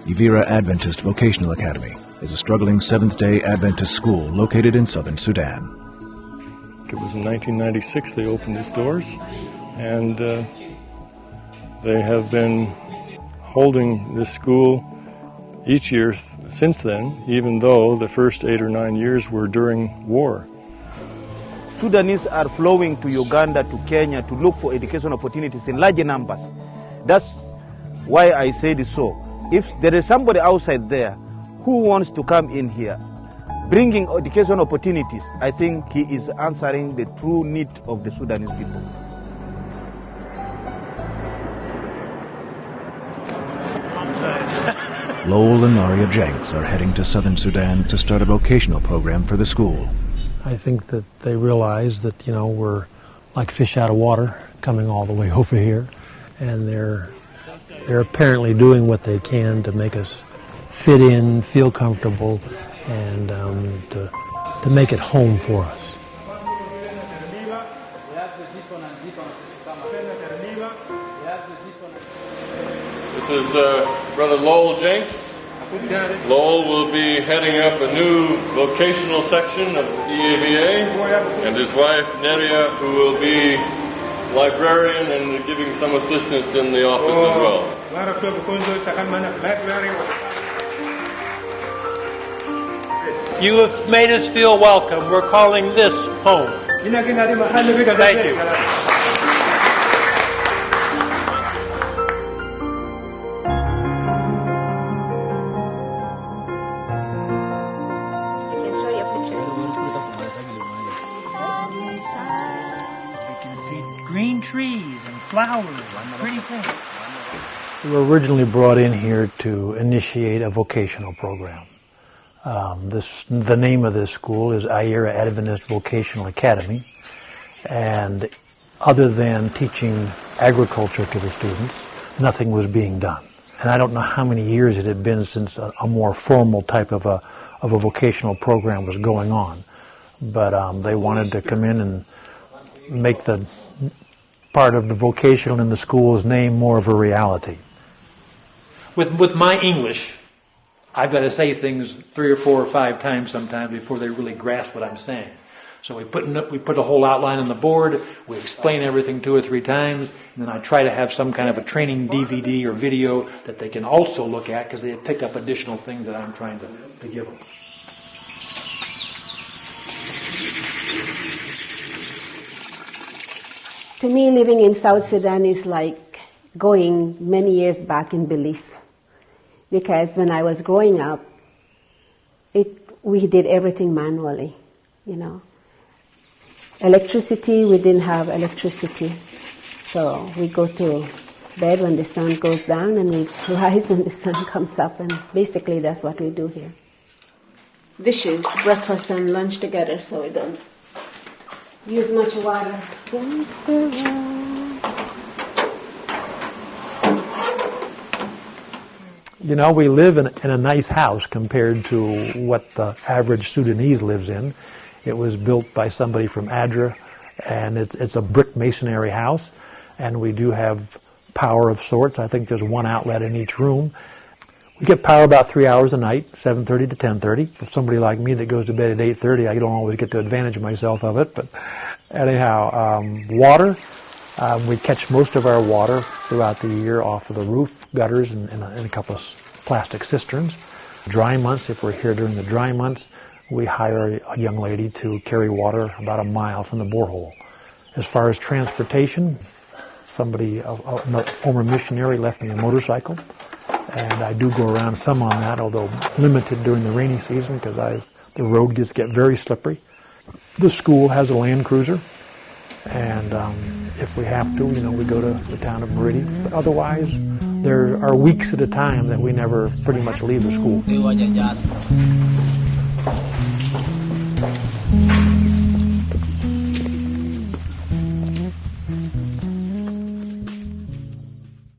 Ivira Adventist Vocational Academy is a struggling Seventh-day Adventist school located in southern Sudan. It was in 1996 they opened its doors, and they have been holding this school each year since then, even though the first 8 or 9 years were during war. Sudanese are flowing to Uganda, to Kenya, to look for education opportunities in large numbers. That's why I say this so. If there is somebody outside there who wants to come in here, bringing education opportunities, I think he is answering the true need of the Sudanese people. Lowell and Laria Jenks are heading to southern Sudan to start a vocational program for the school. I think that they realize that, we're like fish out of water coming all the way over here, and they're apparently doing what they can to make us fit in, feel comfortable, and to make it home for us. This is Brother Lowell Jenks. Lowell will be heading up a new vocational section of EAVA, and his wife Neria, who will be librarian and giving some assistance in the office as well. You have made us feel welcome. We're calling this home. Thank you. Green trees and flowers and pretty things. We were originally brought in here to initiate a vocational program. The name of this school is Ivira Adventist Vocational Academy, and other than teaching agriculture to the students, nothing was being done. And I don't know how many years it had been since a more formal type of a vocational program was going on, but they wanted to come in and make the part of the vocational in the school's name more of a reality. With my English, I've got to say things 3 or 4 or 5 times sometimes before they really grasp what I'm saying. So we put a whole outline on the board, we explain everything 2 or 3 times, and then I try to have some kind of a training DVD or video that they can also look at because they pick up additional things that I'm trying to give them. To me, living in South Sudan is like going many years back in Belize. Because when I was growing up, we did everything manually, Electricity, we didn't have electricity. So we go to bed when the sun goes down and we rise when the sun comes up, and basically that's what we do here. Dishes, breakfast and lunch together, so we don't use much water. We live in a nice house compared to what the average Sudanese lives in. It was built by somebody from Adra, and it's a brick masonry house, and we do have power of sorts. I think there's one outlet in each room. We get power about 3 hours a night, 7:30 to 10:30. For somebody like me that goes to bed at 8:30, I don't always get to advantage myself of it. But anyhow, water, we catch most of our water throughout the year off of the roof, gutters, and a couple of plastic cisterns. Dry months, if we're here during the dry months, we hire a young lady to carry water about a mile from the borehole. As far as transportation, a former missionary left me a motorcycle, and I do go around some on that, although limited during the rainy season because the road gets very slippery. The school has a Land Cruiser, and if we have to, we go to the town of Meridi. But otherwise, there are weeks at a time that we never pretty much leave the school.